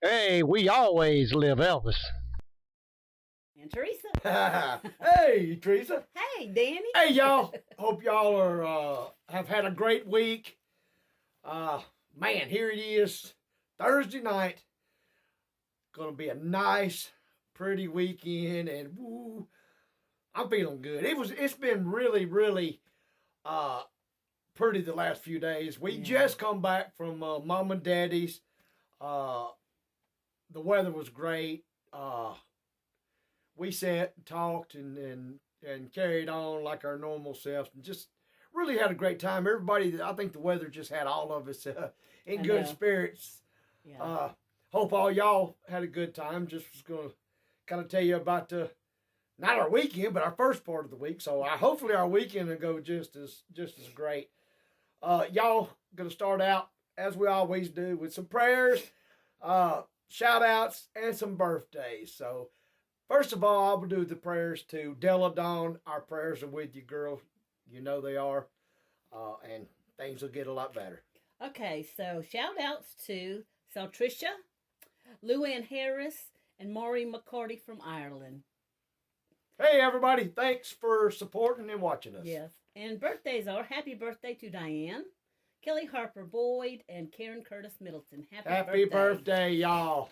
Hey, we always live Elvis. And Teresa. Hey, Teresa. Hey, Danny. Hey, y'all. Hope y'all are have had a great week. Man, here it is, Thursday night. Gonna be a nice, pretty weekend, and woo, I'm feeling good. It's been really uh pretty the last few days. We just come back from mom and daddy's. Uh, the weather was great. We sat and talked and carried on like our normal selves and just really had a great time. Everybody, I think the weather just had all of us in good spirits. Yeah. Hope all y'all had a good time. Just was going to kind of tell you about not our weekend, but our first part of the week. So hopefully our weekend will go just as great. Y'all going to start out as we always do with some prayers, shout outs, and some birthdays. So first of all, I will do the prayers to Della Dawn. Our prayers are with you, girl. You know they are. And things will get a lot better. Okay, so shout outs to Saltricia, Luann Harris, and Maury McCarty from Ireland. Hey, everybody. Thanks for supporting and watching us. Yes. And birthdays are happy birthday to Diane, Kelly Harper Boyd, and Karen Curtis Middleton. Happy birthday, y'all.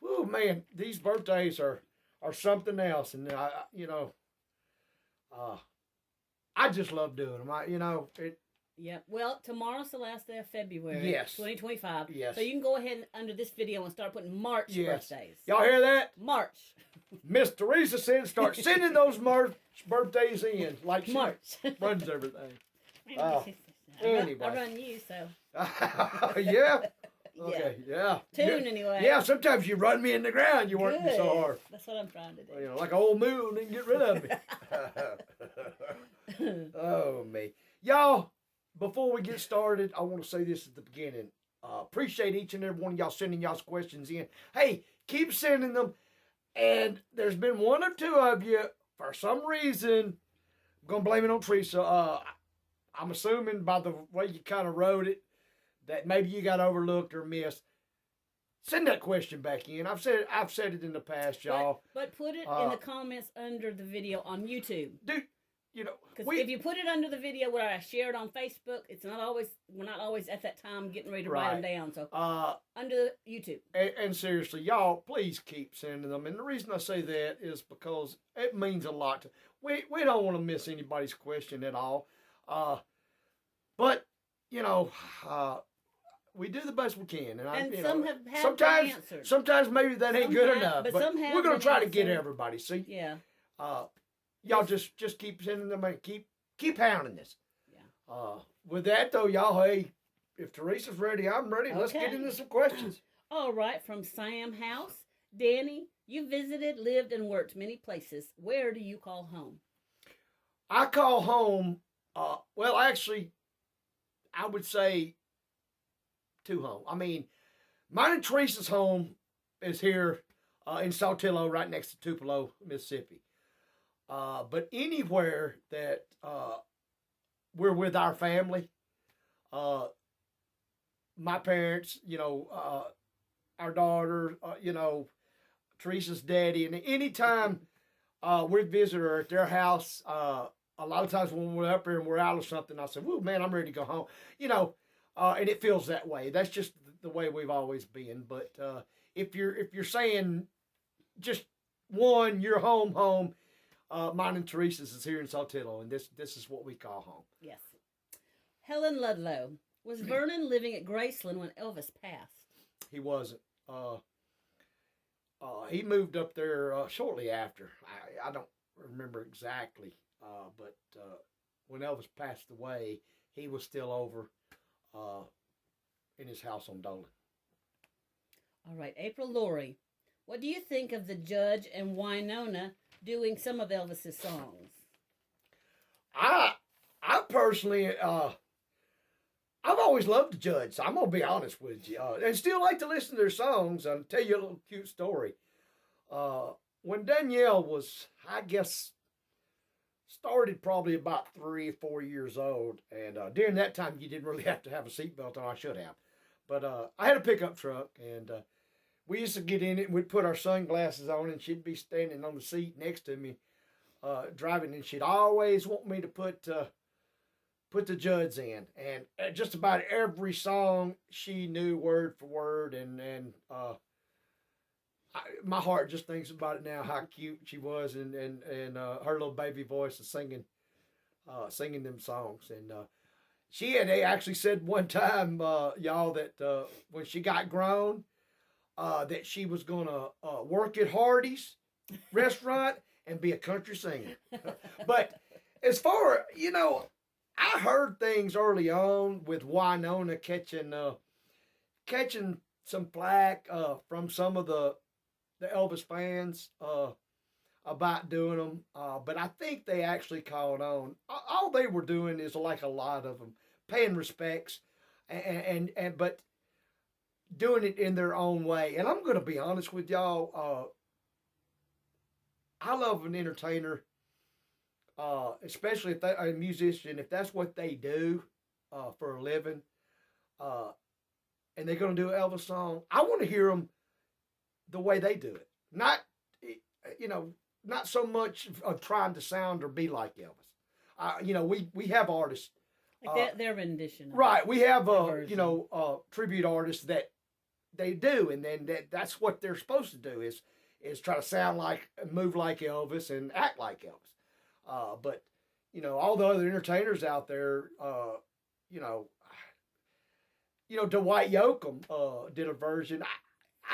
Woo, man, these birthdays are something else. And, I just love doing them. Yep. Well, tomorrow's the last day of February. Yes. 2025. Yes. So you can go ahead under this video and start putting March birthdays. Y'all hear that? March. Miss Teresa said start sending those March birthdays in. Like she March. runs everything. Anyway. I run you, so. Yeah? Okay, yeah. Tune, anyway. Yeah, sometimes you run me in the ground. You work me so hard. That's what I'm trying to do. Like an old moon and get rid of me. Oh, me. Y'all, before we get started, I want to say this at the beginning. Appreciate each and every one of y'all sending y'all's questions in. Hey, keep sending them. And there's been one or two of you, for some reason, I'm going to blame it on Teresa. I'm assuming by the way you kind of wrote it, that maybe you got overlooked or missed. Send that question back in. I've said it in the past, y'all. But put it in the comments under the video on YouTube. Dude, because if you put it under the video where I shared on Facebook, we're not always at that time getting ready to write them down. So under YouTube. And seriously, y'all, please keep sending them. And the reason I say that is because it means a lot. We don't want to miss anybody's question at all. But we do the best we can, and some have had answers. Sometimes maybe that ain't good enough, but we're gonna try to get everybody. See, yeah. Y'all just keep sending them and keep hounding us. Yeah. With that though, y'all, hey, if Teresa's ready, I'm ready. Okay. Let's get into some questions. All right, from Sam House, Danny, you visited, lived, and worked many places. Where do you call home? I call home. Well, actually, I would say to home. I mean, mine and Teresa's home is here in Saltillo, right next to Tupelo, Mississippi. But anywhere that we're with our family, my parents, our daughter, Teresa's daddy, and anytime we visit her at their house, a lot of times when we're up here and we're out of something, I say, "Woo, man, I'm ready to go home." And it feels that way. That's just the way we've always been. But if you're saying just one, you're home. Mine and Teresa's is here in Saltillo, and this is what we call home. Yes. Helen Ludlow, was Vernon living at Graceland when Elvis passed? He wasn't. He moved up there shortly after. I don't remember exactly, but when Elvis passed away, he was still over in his house on Dolan. All right, April Laurie, what do you think of the Judge and Winona doing some of Elvis's songs? I personally, I've always loved the Judge. So I'm gonna be honest with you, and still like to listen to their songs. I'll tell you a little cute story. When Danielle was, I guess, started probably about 3 or 4 years old, and during that time you didn't really have to have a seatbelt on. I should have, but I had a pickup truck, and we used to get in it and we'd put our sunglasses on and she'd be standing on the seat next to me driving, and she'd always want me to put the Judds in, and just about every song she knew word for word, and my heart just thinks about it now, how cute she was, and her little baby voice is singing them songs. And she had actually said one time, y'all, that when she got grown, that she was gonna work at Hardee's restaurant and be a country singer. But as far, I heard things early on with Winona catching some flack from some of the Elvis fans about doing them, but I think they actually caught on. All they were doing is, like a lot of them, paying respects, and but doing it in their own way. And I'm going to be honest with y'all. I love an entertainer, especially if they're a musician, if that's what they do for a living, and they're going to do an Elvis song. I want to hear them the way they do it. Not, not so much of trying to sound or be like Elvis. We have artists. Like their rendition. Right. We have, tribute artists that they do, and then that's what they're supposed to do is try to sound like, move like Elvis and act like Elvis. But, all the other entertainers out there, Dwight Yoakam did a version.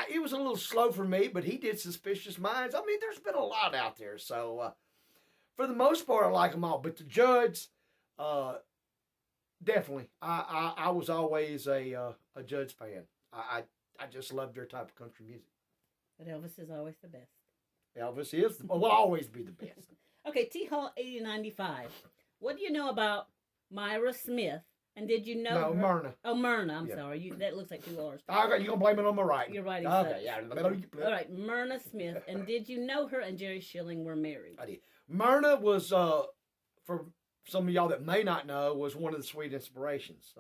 It was a little slow for me, but he did Suspicious Minds. I mean, there's been a lot out there. So, for the most part, I like them all. But the Judds, definitely. I was always a Judds fan. I just loved their type of country music. But Elvis is always the best. Elvis will always be the best. Okay, T Hall 8095. What do you know about Myra Smith? And did you know her? Myrna. Oh, Myrna. I'm sorry. That looks like two R's. Okay, you're going to blame it on my writing. You're writing. Okay, yeah. All right, Myrna Smith. And did you know her and Jerry Schilling were married? I did. Myrna was, for some of y'all that may not know, was one of the Sweet Inspirations.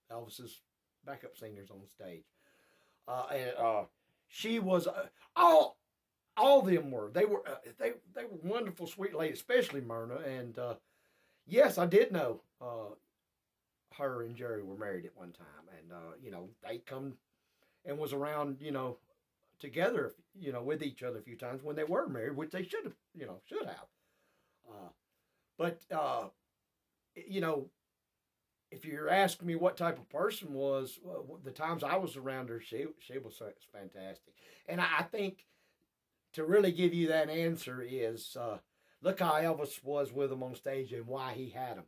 Elvis's backup singers on stage. And she was, all of them were. They were wonderful, sweet ladies, especially Myrna. And yes, I did know her and Jerry were married at one time, and they come and was around, together, with each other a few times when they were married, which they should have. But if you're asking me what type of person was, the times I was around her, she was fantastic. And I think to really give you that answer is look how Elvis was with them on stage and why he had them.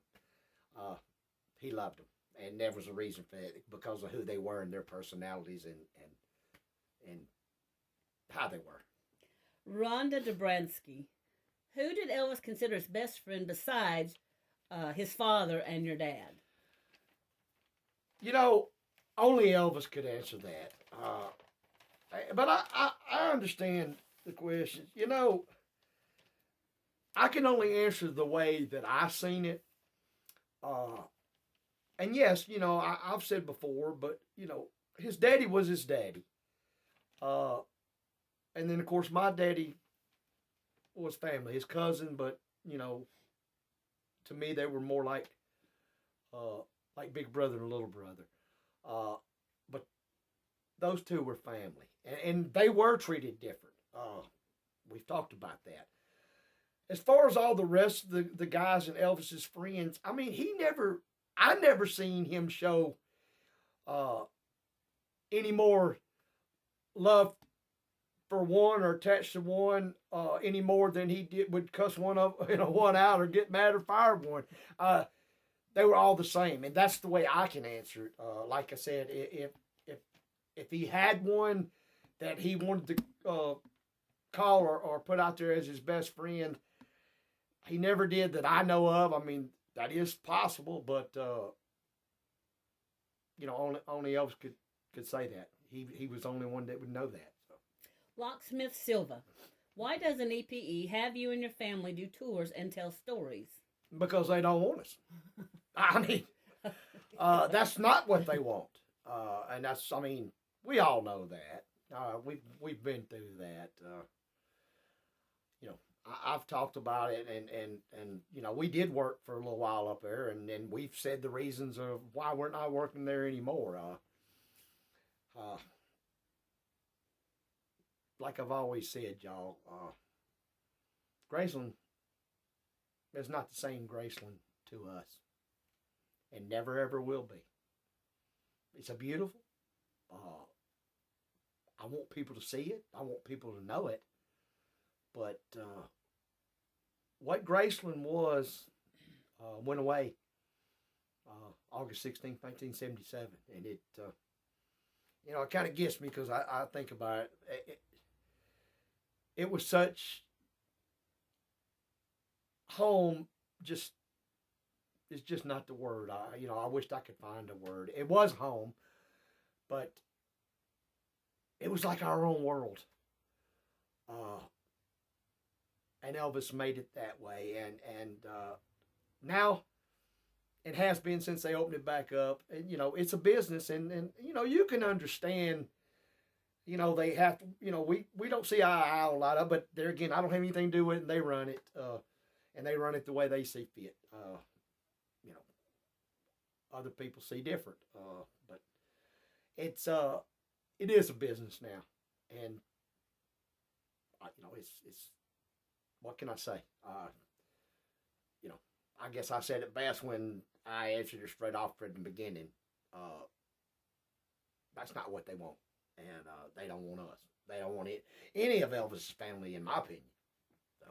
He loved them, and there was a reason for it because of who they were and their personalities and how they were. Rhonda Dobransky. Who did Elvis consider his best friend besides his father and your dad? Only Elvis could answer that. But I understand the question. I can only answer the way that I've seen it. And yes, I've said before, but, his daddy was his daddy. And then, of course, my daddy was family, his cousin, but, to me, they were more like big brother and little brother. But those two were family, and they were treated different. We've talked about that. As far as all the rest of the guys and Elvis's friends, I mean, I never seen him show any more love for one or attached to one any more than he would cuss one out or get mad or fire one. They were all the same, and that's the way I can answer it. Like I said, if he had one that he wanted to call or put out there as his best friend, he never did that I know of. I mean, that is possible, but only Elvis could say that. He was the only one that would know that. So. Locksmith Silva. Why doesn't EPE have you and your family do tours and tell stories? Because they don't want us. I mean, that's not what they want. And we all know that. we've been through that. You know, I've talked about it, and you know, we did work for a little while up there, and then we've said the reasons of why we're not working there anymore. Like I've always said, y'all, Graceland is not the same Graceland to us, and never ever will be. It's a beautiful. I want people to see it. I want people to know it. But what Graceland was went away August 16th, 1977. And it, you know, it kind of gets me because I think about it. It was such home, it's just not the word. I wished I could find a word. It was home, but it was like our own world. And Elvis made it that way. And now it has been since they opened it back up. And, you know, it's a business. And you know, you can understand, you know, they have to, you know, we don't see eye to eye a lot of, but there again, I don't have anything to do with it. And they run it. And they run it the way they see fit. You know, other people see different. But it is a business now. And, you know, it's what can I say? You know, I guess I said it best when I answered it straight off from the beginning. That's not what they want. And they don't want us. They don't want any of Elvis's family, in my opinion. So.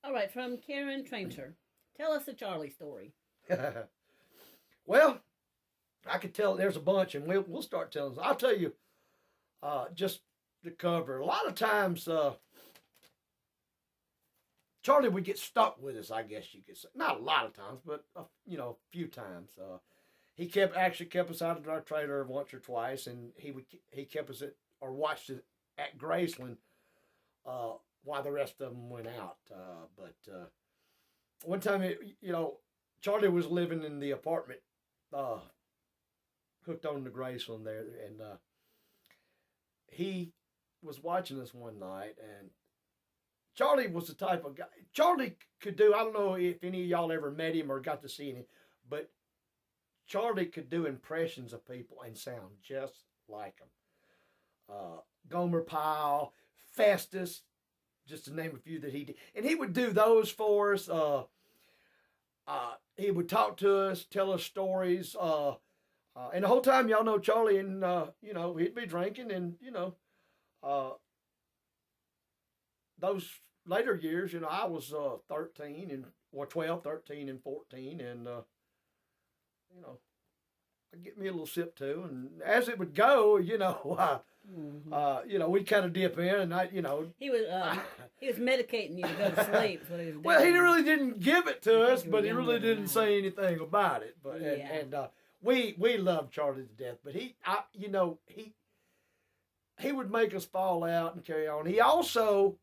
All right, from Karen Trainter. Tell us a Charlie story. Well, I could tell there's a bunch, and we'll start telling. I'll tell you, just to cover. A lot of times, Charlie would get stuck with us, I guess you could say. Not a lot of times, but you know, a few times. He actually kept us out of our trailer once or twice, and he kept us watched it at Graceland while the rest of them went out. But one time, you know, Charlie was living in the apartment hooked on to Graceland there, and he was watching us one night, and Charlie was the type of guy. Charlie could do, I don't know if any of y'all ever met him or got to see him, but Charlie could do impressions of people and sound just like them. Gomer Pyle, Festus, just to name a few that he did. And he would do those for us. He would talk to us, tell us stories. And the whole time, y'all know Charlie, and, you know, he'd be drinking, and, you know, those later years, you know, I was 13 or 12, 13 and 14, and you know, I'd get me a little sip too, and as it would go, you know, you know, we'd kind of dip in, and you know, he was medicating you to go to sleep. What he was doing. Well, he really didn't give it to us, but he really didn't say anything about it. But and we loved Charlie to death, but you know, he would make us fall out and carry on. He also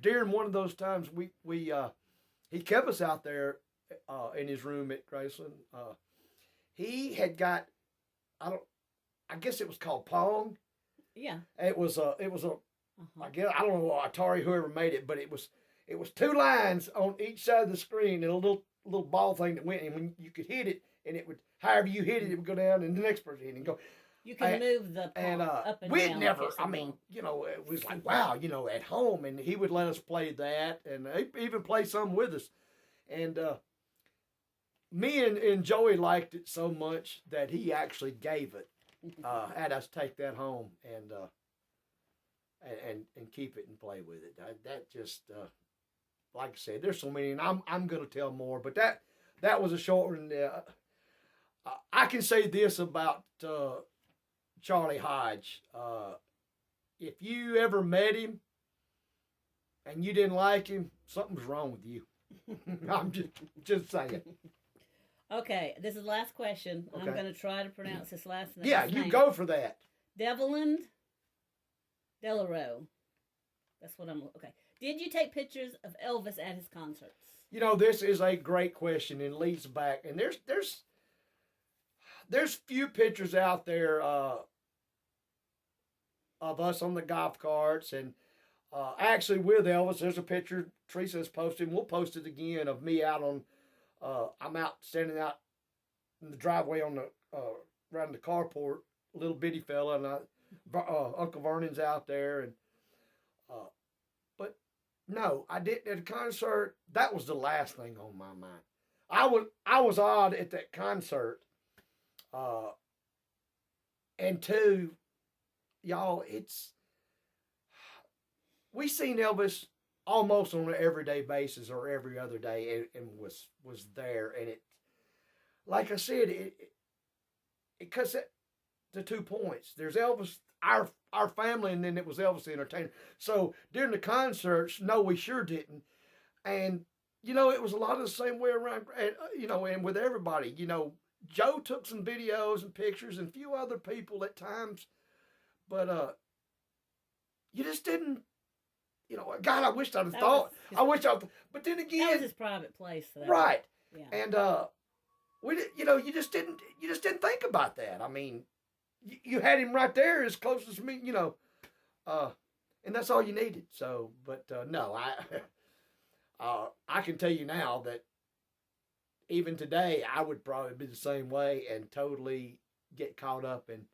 during one of those times, he kept us out there in his room at Graceland. He had got, I guess it was called Pong. Yeah. It was I guess, I don't know, Atari, whoever made it, but it was 2 lines on each side of the screen and a little ball thing that went, and when you could hit it, and it would, however you hit it, it would go down, and the next person hit it and go. You can move the Pong up and we'd down. never, I mean, you know, it was like, wow, you know, at home, and he would let us play that, and he even play some with us. And me and Joey liked it so much that he actually gave it, had us take that home and keep it and play with it. That just, like I said, there's so many, and I'm going to tell more, but that was a short one. I can say this about Charlie Hodge. If you ever met him and you didn't like him, something's wrong with you. I'm just saying. Okay, this is the last question. Okay. I'm going to try to pronounce this last name. Yeah, you go for that. Deviland Delaro. That's what I'm... Okay. Did you take pictures of Elvis at his concerts? You know, this is a great question and leads back. And there's few pictures out there of us on the golf carts and actually with Elvis. There's a picture Teresa's posted. We'll post it again of me out on. I'm out standing out in the driveway on the around the carport, little bitty fella, and Uncle Vernon's out there, and but no, I didn't at a concert. That was the last thing on my mind. I was odd at that concert, and two, y'all, we seen Elvis almost on an everyday basis or every other day, and was there, and it, like I said, it cuts the 2 points. There's Elvis, our family, and then it was Elvis the Entertainer. So during the concerts, no, we sure didn't, and it was a lot of the same way around, and and with everybody, Joe took some videos and pictures, and a few other people at times, but you just didn't. God, I wished I'd have thought. But then again, that was his private place, so right? Yeah. And you just didn't think about that. I mean, you had him right there, as close as me, and that's all you needed. So, but no, I can tell you now that even today, I would probably be the same way and totally get caught up in,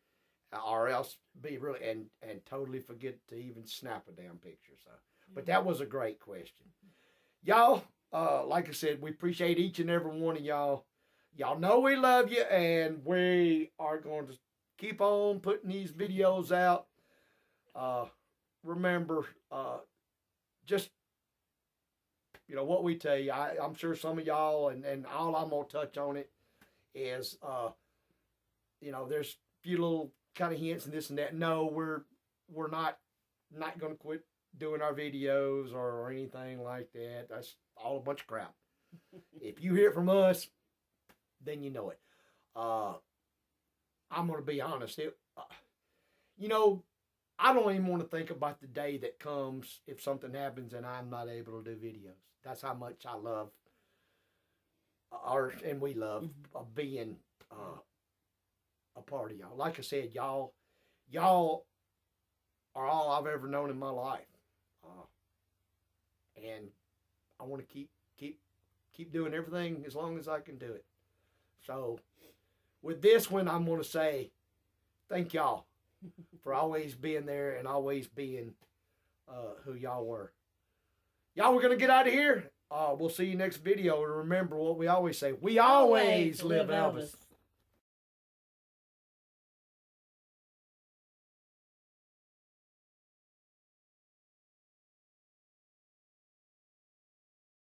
or else be really and totally forget to even snap a damn picture. So, but that was a great question, y'all. Like I said, we appreciate each and every one of y'all. Y'all know we love you, and we are going to keep on putting these videos out. Remember, just what we tell you. I'm sure some of y'all, and all I'm gonna touch on it is, there's a few little kind of hints and this and that. No, we're not gonna quit doing our videos or anything like that. That's all a bunch of crap. If you hear it from us, then you know it. I'm gonna be honest. I don't even want to think about the day that comes if something happens and I'm not able to do videos. That's how much I love, and we love being a part of y'all. Like I said, y'all are all I've ever known in my life, and I want to keep doing everything as long as I can do it. So, with this one, I'm going to say thank y'all for always being there and always being who y'all were. Y'all, we're going to get out of here. We'll see you next video. And remember what we always say. We always live Elvis.